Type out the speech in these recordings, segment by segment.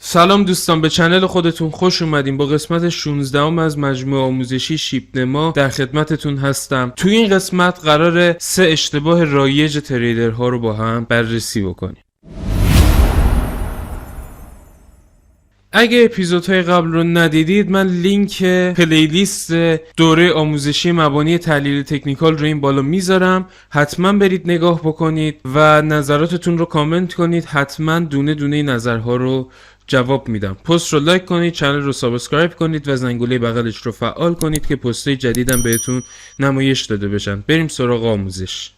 سلام دوستان، به چنل خودتون خوش اومدین. با قسمت 16 از مجموعه آموزشی شیپنما در خدمتتون هستم. توی این قسمت قراره 3 اشتباه رایج تریدرها رو با هم بررسی بکنیم. اگه اپیزودهای قبل رو ندیدید، من لینک پلیلیست دوره آموزشی مبانی تحلیل تکنیکال رو این بالا میذارم، حتما برید نگاه بکنید و نظراتتون رو کامنت کنید. حتما دونه دونه نظرها رو جواب میدم. پست رو لایک کنید، چنل رو سابسکرایب کنید و زنگوله بغلش رو فعال کنید که پستای جدیدم بهتون نمایش داده بشن. بریم سراغ آموزش.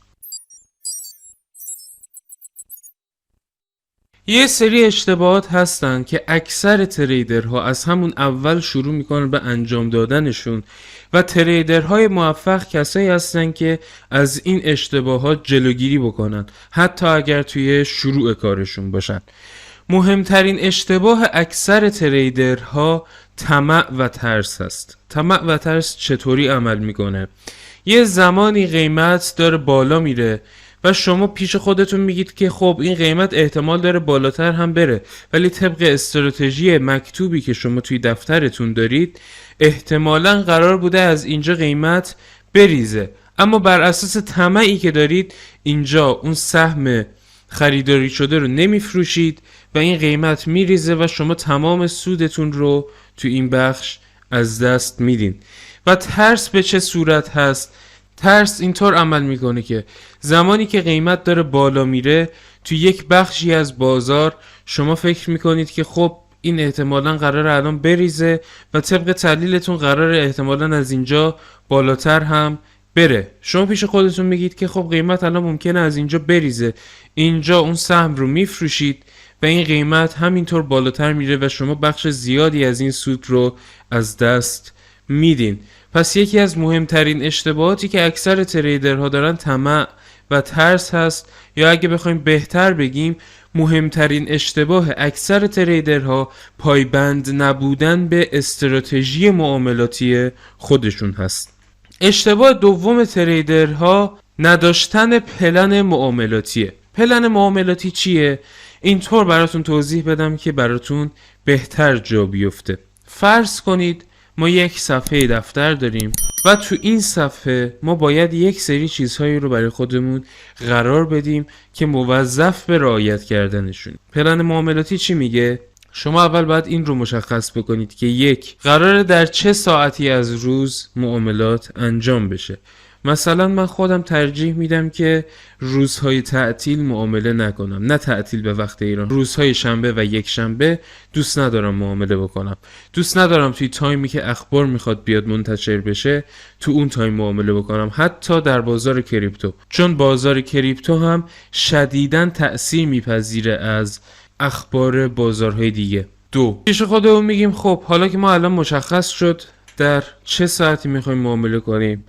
یه سری اشتباهات هستن که اکثر تریدرها از همون اول شروع میکنن به انجام دادنشون و تریدرهای موفق کسایی هستن که از این اشتباهات جلوگیری بکنن، حتی اگر توی شروع کارشون باشن. مهمترین اشتباه اکثر تریدرها طمع و ترس هست. طمع و ترس چطوری عمل میکنه؟ یه زمانی قیمت داره بالا میره و شما پیش خودتون میگید که خب این قیمت احتمال داره بالاتر هم بره، ولی طبق استراتژی مکتوبی که شما توی دفترتون دارید احتمالاً قرار بوده از اینجا قیمت بریزه، اما بر اساس طمعی که دارید اینجا اون سهم خریداری شده رو نمیفروشید و این قیمت میریزه و شما تمام سودتون رو تو این بخش از دست میدین. و ترس به چه صورت هست؟ ترس اینطور عمل میکنه که زمانی که قیمت داره بالا میره تو یک بخشی از بازار شما فکر میکنید که خب این احتمالاً قراره الان بریزه و طبق تحلیلتون قراره احتمالاً از اینجا بالاتر هم بره. شما پیش خودتون میگید که خب قیمت الان ممکنه از اینجا بریزه، اینجا اون سهم رو میفروشید و این قیمت همینطور بالاتر میره و شما بخش زیادی از این سود رو از دست میدین. پس یکی از مهمترین اشتباهاتی که اکثر تریدرها دارن طمع و ترس هست، یا اگه بخوایم بهتر بگیم مهمترین اشتباه اکثر تریدرها پایبند نبودن به استراتژی معاملاتی خودشون هست. اشتباه دوم تریدرها نداشتن پلن معاملاتیه. پلن معاملاتی چیه؟ اینطور براتون توضیح بدم که براتون بهتر جا بیفته. فرض کنید ما یک صفحه دفتر داریم و تو این صفحه ما باید یک سری چیزهایی رو برای خودمون قرار بدیم که موظف به رعایت کردنشون. پلن معاملاتی چی میگه؟ شما اول باید این رو مشخص بکنید که یک، قراره در چه ساعتی از روز معاملات انجام بشه. مثلا من خودم ترجیح میدم که روزهای تعطیل معامله نکنم، نه تعطیل به وقت ایران، روزهای شنبه و یک شنبه دوست ندارم معامله بکنم. دوست ندارم توی تایمی که اخبار میخواد بیاد منتشر بشه تو اون تایم معامله بکنم، حتی در بازار کریپتو، چون بازار کریپتو هم شدیداً تأثیر میپذیره از اخبار بازارهای دیگه. دو، پیش خودمون میگیم خب حالا که ما الان مشخص شد در چه ساعتی میخوایم معامله کنیم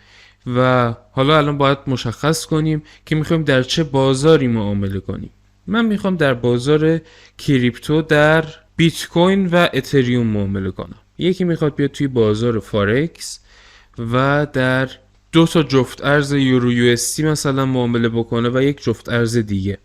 و حالا الان باید مشخص کنیم که میخوایم در چه بازاری معامله کنیم. من میخوام در بازار کریپتو در بیت کوین و اتریوم معامله کنم. یکی میخواد بیاد توی بازار فارکس و در 2 تا جفت ارز یورو یو اس دی مثلا معامله بکنه و یک جفت ارز دیگه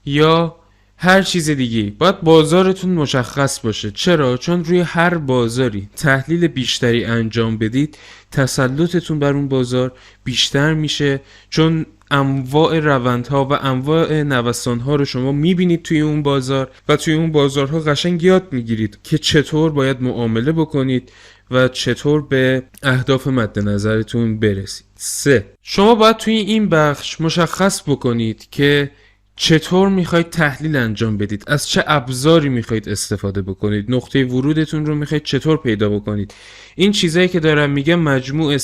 یا هر چیز دیگه. باید بازارتون مشخص باشه. چرا؟ چون روی هر بازاری تحلیل بیشتری انجام بدید تسلطتون بر اون بازار بیشتر میشه، چون انواع روندها و انواع نوسانها رو شما میبینید توی اون بازار و توی اون بازارها قشنگ یاد میگیرید که چطور باید معامله بکنید و چطور به اهداف مد نظرتون برسید. 3، شما باید توی این بخش مشخص بکنید که چطور میخواید تحلیل انجام بدید، از چه ابزاری میخواید استفاده بکنید، نقطه ورودتون رو میخواید چطور پیدا بکنید. این چیزایی که دارم میگم مجموع 3،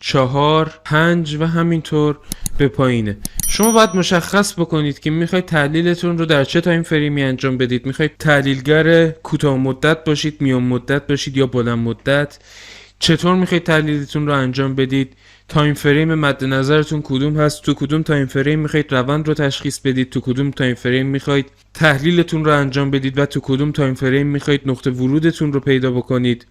4، 5 و همینطور به پایینه. شما باید مشخص بکنید که میخواید تحلیلتون رو در چه تایم فریمی انجام بدید. میخواید تحلیلگر کوتاه مدت باشید، میان مدت باشید یا بلند مدت؟ چطور میخواید تحلیلتون رو انجام بدید؟ تایم فریم مد نظرتون کدوم هست؟ تو کدوم تایم فریم میخواید روند رو تشخیص بدید؟ تو کدوم تایم فریم میخواید تحلیلتون رو انجام بدید و تو کدوم تایم فریم میخواید نقطه ورودتون رو پیدا بکنید؟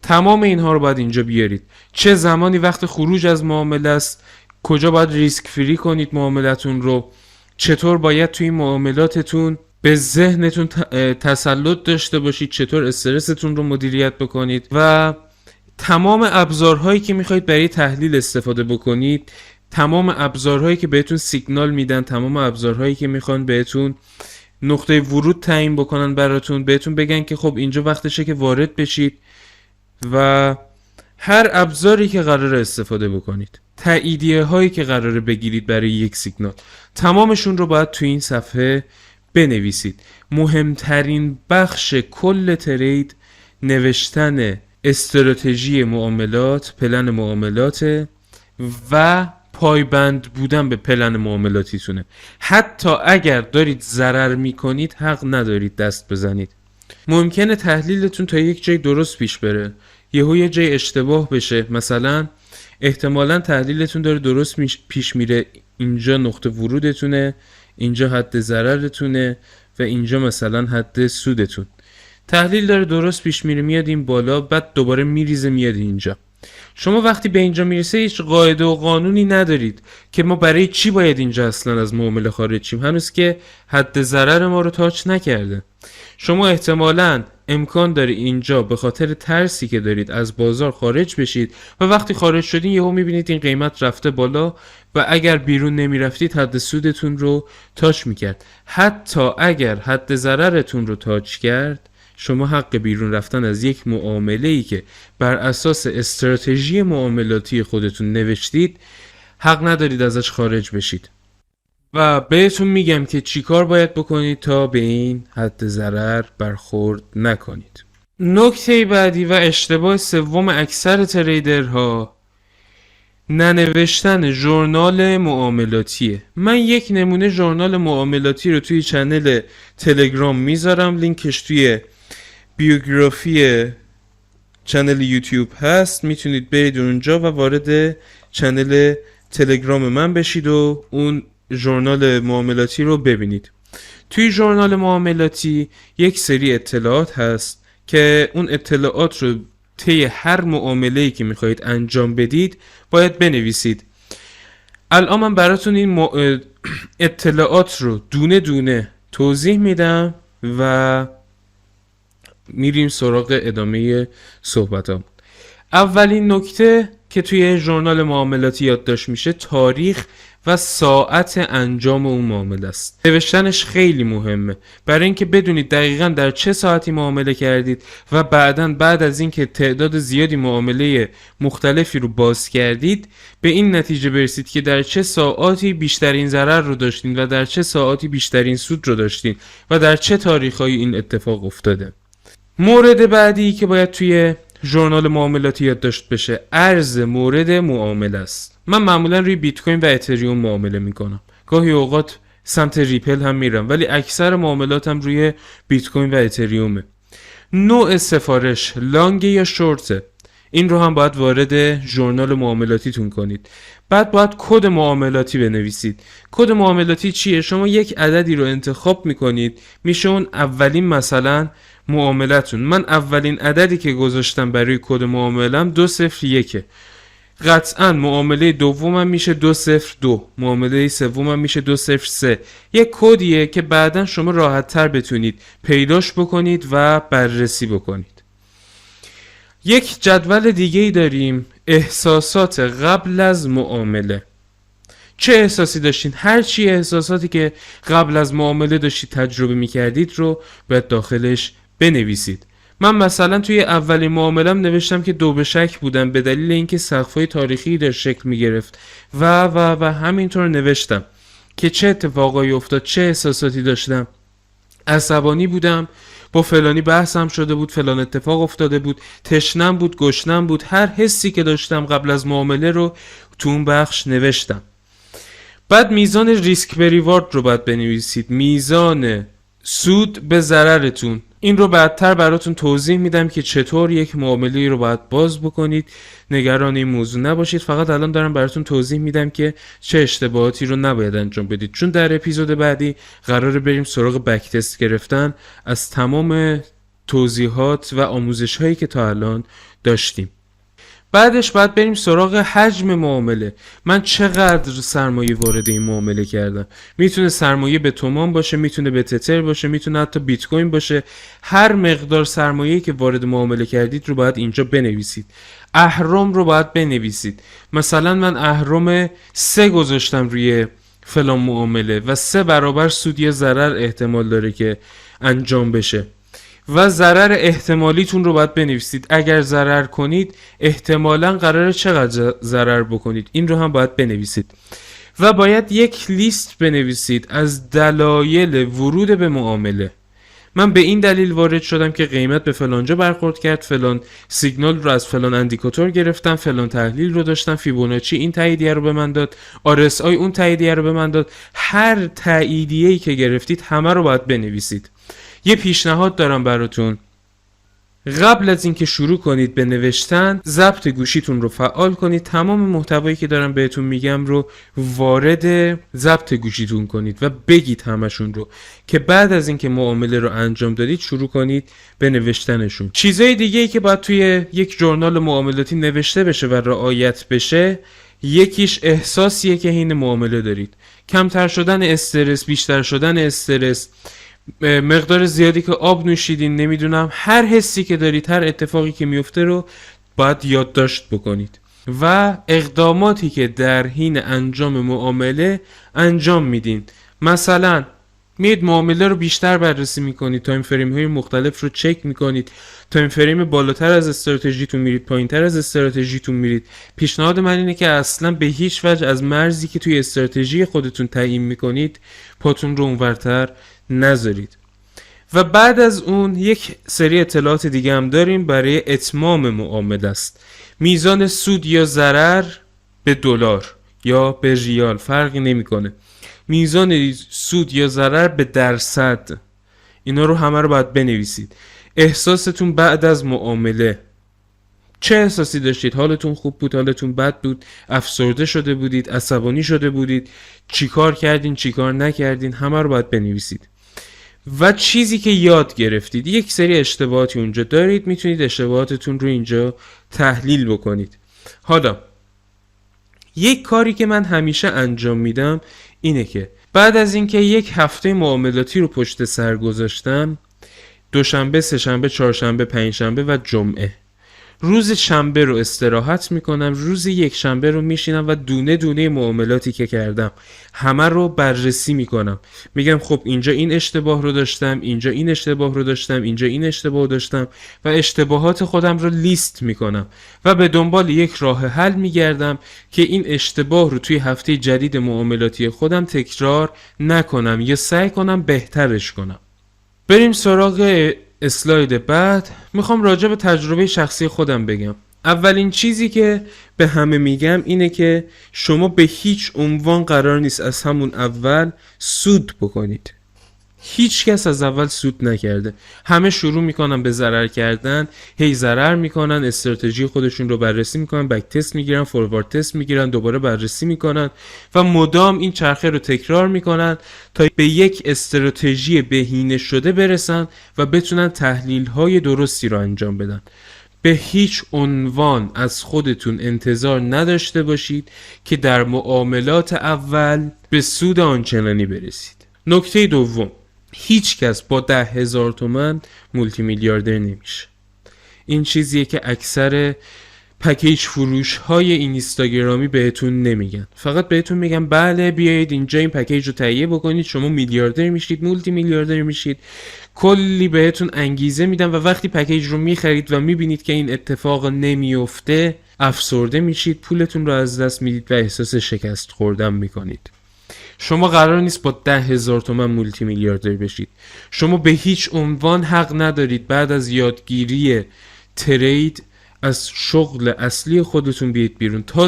تمام اینها رو باید اینجا بیارید. چه زمانی وقت خروج از معامله است؟ کجا باید ریسک فری کنید معاملتون رو؟ چطور باید توی معاملاتتون به ذهنتون تسلط داشته باشید، چطور استرستون رو مدیریت بکنید و تمام ابزارهایی که میخواید برای تحلیل استفاده بکنید، تمام ابزارهایی که بهتون سیگنال میدن، تمام ابزارهایی که میخوان بهتون نقطه ورود تعیین بکنن براتون، بهتون بگن که خب اینجا وقتشه که وارد بشید و هر ابزاری که قراره استفاده بکنید، تاییدیه هایی که قراره بگیرید برای یک سیگنال، تمامشون رو باید تو این صفحه بنویسید. مهمترین بخش کل ترید نوشتن استراتژی معاملات، پلن معاملات و پایبند بودن به پلن معاملاتیتونه. حتی اگر دارید ضرر میکنید حق ندارید دست بزنید. ممکنه تحلیلتون تا یک جای درست پیش بره، یه جای اشتباه بشه، مثلا احتمالاً تحلیلتون داره درست پیش میره، اینجا نقطه ورودتونه، اینجا حد ضررتونه و اینجا مثلا حد سودتون. تحلیل داره درست پیش میره، میاد این بالا، بعد دوباره میریزه میاد اینجا. شما وقتی به اینجا میرسه هیچ قاعده و قانونی ندارید که ما برای چی باید اینجا اصلا از معامله خارج شیم، هنوز که حد ضرر ما رو تاچ نکرده. شما احتمالاً امکان داره اینجا به خاطر ترسی که دارید از بازار خارج بشید و وقتی خارج شدین یهو میبینید این قیمت رفته بالا و اگر بیرون نمیرفتید حد سودتون رو تاچ میکرد. حتی اگر حد ضررتون رو تاچ کرد، شما حق بیرون رفتن از یک معامله‌ای که بر اساس استراتژی معاملاتی خودتون نوشتید حق ندارید ازش خارج بشید. و بهتون میگم که چیکار باید بکنید تا به این حد ضرر برخورد نکنید. نکته بعدی و اشتباه سوم اکثر تریدرها ننوشتن ژورنال معاملاتیه. من یک نمونه ژورنال معاملاتی رو توی چنل تلگرام میذارم، لینکش توی بیوگرافی چنل یوتیوب هست، میتونید برید اونجا و وارد چنل تلگرام من بشید و اون ژورنال معاملاتی رو ببینید. توی ژورنال معاملاتی یک سری اطلاعات هست که اون اطلاعات رو طی هر معامله‌ای که میخواهید انجام بدید باید بنویسید. الان من براتون این اطلاعات رو دونه دونه توضیح میدم و میریم سراغ ادامه صحبتام. اولین نکته که توی ژورنال معاملاتی یادداشت میشه تاریخ و ساعت انجام اون معامله است. نوشتنش خیلی مهمه برای اینکه بدونید دقیقاً در چه ساعتی معامله کردید و بعد از اینکه تعداد زیادی معامله مختلفی رو باز کردید به این نتیجه برسید که در چه ساعاتی بیشترین ضرر رو داشتین و در چه ساعاتی بیشترین سود رو داشتین و در چه تاریخ‌هایی این اتفاق افتاده. مورد بعدی که باید توی ژورنال معاملاتی یادداشت بشه ارز مورد معامله است. من معمولا روی بیت کوین و اتریوم معامله میکنم، گاهی اوقات سمت ریپل هم میرم، ولی اکثر معاملاتم روی بیت کوین و اتریومه. نوع سفارش لانگ یا شورته، این رو هم باید وارد ژورنال معاملاتیتون کنید. بعد باید کد معاملاتی بنویسید. کد معاملاتی چیه؟ شما یک عددی رو انتخاب میکنید، میشه اون اولین مثلا معاملتون. من اولین عددی که گذاشتم برای کد معاملم 201. قطعا معامله دومم میشه 202، معامله سومم میشه 203. یک کدیه که بعدا شما راحت تر بتونید پیداش بکنید و بررسی بکنید. یک جدول دیگه ای داریم، احساسات قبل از معامله. چه احساسی داشتین؟ هر چی احساساتی که قبل از معامله داشتید تجربه میکردید رو باید داخلش بنویسید. من مثلا توی اولین معاملم نوشتم که دو به شک بودم به دلیل اینکه سقف‌های تاریخی در شکل میگرفت و همینطور نوشتم که چه اتفاقایی افتاد، چه احساساتی داشتم. عصبانی بودم، با فلانی بحثم شده بود، فلان اتفاق افتاده بود، تشنم بود، گشنم بود، هر حسی که داشتم قبل از معامله رو تو اون بخش نوشتم. بعد میزان ریسک به ریوارد رو باید بنویسید، میزان سود به ضررتون. این رو بعدتر براتون توضیح میدم که چطور یک معامله رو باید باز بکنید. نگران این موضوع نباشید، فقط الان دارم براتون توضیح میدم که چه اشتباهاتی رو نباید انجام بدید، چون در اپیزود بعدی قراره بریم سراغ بک تست گرفتن از تمام توضیحات و آموزش هایی که تا الان داشتیم. بعدش باید بریم سراغ حجم معامله. من چقدر سرمایه وارد این معامله کردم. میتونه سرمایه به تومان باشه، میتونه به تتر باشه، میتونه حتی بیت کوین باشه. هر مقدار سرمایه‌ای که وارد معامله کردید رو باید اینجا بنویسید. اهرم رو باید بنویسید. مثلا من اهرم 3 گذاشتم روی فلان معامله و 3 برابر سود یا ضرر احتمال داره که انجام بشه و ضرر احتمالیتون رو باید بنویسید. اگر ضرر کنید احتمالاً قراره چقدر ضرر بکنید، این رو هم باید بنویسید. و باید یک لیست بنویسید از دلایل ورود به معامله. من به این دلیل وارد شدم که قیمت به فلانجا برخورد کرد، فلان سیگنال رو از فلان اندیکاتور گرفتم، فلان تحلیل رو داشتم، فیبوناچی این تاییدیه رو به من داد، RSI اون تاییدیه رو به من داد. هر تاییدیه‌ای که گرفتید همه رو باید بنویسید. یه پیشنهاد دارم براتون. قبل از اینکه شروع کنید به نوشتن، ضبط گوشیتون رو فعال کنید. تمام محتوایی که دارم بهتون میگم رو وارد ضبط گوشیتون کنید و بگید همشون رو، که بعد از اینکه معامله رو انجام دادید شروع کنید به نوشتنشون. چیزای دیگه‌ای که باید توی یک ژورنال معاملاتی نوشته بشه و رعایت بشه، یکیش احساسیه که حین معامله دارید. کمتر شدن استرس، بیشتر شدن استرس، مقدار زیادی که آب نوشیدین، نمیدونم، هر حسی که دارید، هر اتفاقی که میفته رو باید یادداشت بکنید و اقداماتی که در حین انجام معامله انجام میدین. مثلا میید معامله رو بیشتر بررسی میکنید، تایم فریم های مختلف رو چک میکنید، تایم فریم بالاتر از استراتژیتون میرید، پایینتر از استراتژیتون میرید. پیشنهاد من اینه که اصلا به هیچ وجه از مرزی که توی استراتژی خودتون تعیین میکنید پاتون رو اونورتر نذارید. و بعد از اون یک سری اطلاعات دیگه هم داریم برای اتمام معامله است. میزان سود یا ضرر به دلار یا به ریال فرقی نمیکنه. میزان سود یا ضرر به درصد، اینا رو همه رو باید بنویسید. احساستون بعد از معامله، چه احساسی داشتید؟ حالتون خوب بود، حالتون بد بود، افسرده شده بودید، عصبانی شده بودید، چیکار کردین، چیکار نکردین، همه رو باید بنویسید. و چیزی که یاد گرفتید. یک سری اشتباهاتی اونجا دارید، میتونید اشتباهاتتون رو اینجا تحلیل بکنید. حالا یک کاری که من همیشه انجام میدم اینه که بعد از اینکه یک هفته معاملاتی رو پشت سر گذاشتم، دوشنبه، سه‌شنبه، چهارشنبه، پنجشنبه و جمعه، روز شنبه رو استراحت میکنم، روز یک شنبه رو میشینم و دونه دونه معاملاتی که کردم همه رو بررسی میکنم. میگم خب اینجا این اشتباه رو داشتم، اینجا این اشتباه رو داشتم، اینجا این اشتباه رو داشتم و اشتباهات خودم رو لیست میکنم و به دنبال یک راه حل میگردم که این اشتباه رو توی هفته جدید معاملاتی خودم تکرار نکنم یا سعی کنم بهترش کنم. بریم سراغ اسلاید بعد. میخوام راجع به تجربه شخصی خودم بگم. اولین چیزی که به همه میگم اینه که شما به هیچ عنوان قرار نیست از همون اول سود بکنید. هیچ کس از اول سود نکرده. همه شروع میکنن به ضرر کردن، هی ضرر میکنن، استراتژی خودشون رو بررسی میکنن، بک تست میگیرن، فوروارد تست میگیرن، دوباره بررسی میکنن و مدام این چرخه رو تکرار میکنن تا به یک استراتژی بهینه شده برسن و بتونن تحلیل های درستی رو انجام بدن. به هیچ عنوان از خودتون انتظار نداشته باشید که در معاملات اول به سود آنچنانی برسید. نکته دوم، هیچ کس با 10,000 تومان مولتی میلیاردر نمیشه. این چیزیه که اکثر پکیج فروش های اینستاگرامی بهتون نمیگن. فقط بهتون میگن بله بیایید اینجا این پکیج رو تهیه بکنید، شما میلیاردر میشید، مولتی میلیاردر میشید. کلی بهتون انگیزه میدن و وقتی پکیج رو میخرید و میبینید که این اتفاق نمیفته، افسرده میشید، پولتون رو از دست میدید و احساس شکست خوردن میکنید. شما قرار نیست با 10,000 تومان مولتی میلیاردر بشید. شما به هیچ عنوان حق ندارید بعد از یادگیری ترید از شغل اصلی خودتون بیاید بیرون تا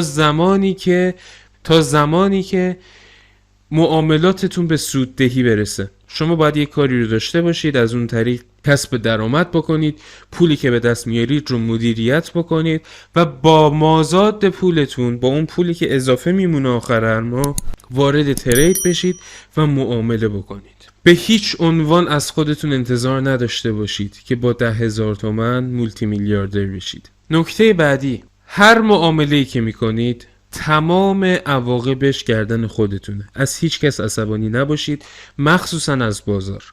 زمانی که معاملاتتون به سوددهی برسه. شما باید یک کاری رو داشته باشید، از اون طریق کسب درآمد بکنید، پولی که به دست میارید رو مدیریت بکنید و با مازاد پولتون، با اون پولی که اضافه میمونه آخر هر ماه، وارد ترید بشید و معامله بکنید. به هیچ عنوان از خودتون انتظار نداشته باشید که با 10,000 تومان مولتی میلیاردر بشید. نکته بعدی، هر معامله‌ای که میکنید تمام عواقبش گردن خودتونه. از هیچ کس عصبانی نباشید، مخصوصا از بازار.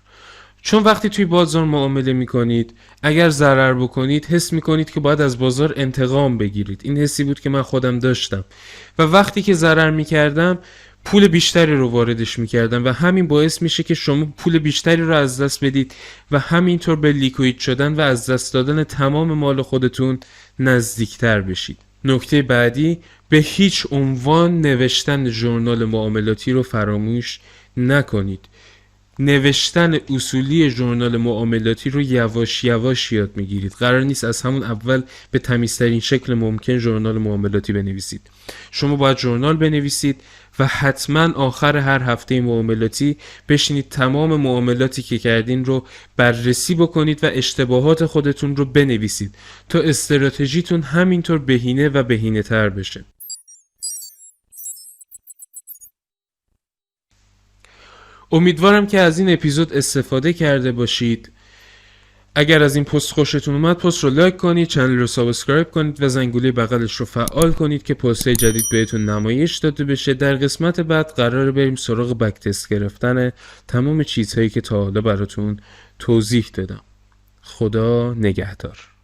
چون وقتی توی بازار معامله میکنید، اگر ضرر بکنید حس میکنید که باید از بازار انتقام بگیرید. این حسی بود که من خودم داشتم و وقتی که ضرر میکردم پول بیشتری رو واردش میکردم و همین باعث میشه که شما پول بیشتری رو از دست بدید و همینطور به لیکوید شدن و از دست دادن تمام مال خودتون نزدیکتر بشید. نکته بعدی، به هیچ عنوان نوشتن ژورنال معاملاتی رو فراموش نکنید. نوشتن اصولی ژورنال معاملاتی رو یواش یواش یاد میگیرید. قرار نیست از همون اول به تمیزترین شکل ممکن ژورنال معاملاتی بنویسید. شما باید ژورنال بنویسید و حتما آخر هر هفته معاملاتی بشینید تمام معاملاتی که کردین رو بررسی بکنید و اشتباهات خودتون رو بنویسید تا استراتژیتون همینطور بهینه و بهینه تر بشه. امیدوارم که از این اپیزود استفاده کرده باشید. اگر از این پست خوشتون اومد، پست رو لایک کنید، چنل رو سابسکرایب کنید و زنگوله بغلش رو فعال کنید که پست جدید بهتون نمایش داده بشه. در قسمت بعد قراره بریم سراغ بک تست گرفتن تمام چیزهایی که تا حالا براتون توضیح دادم. خدا نگهدار.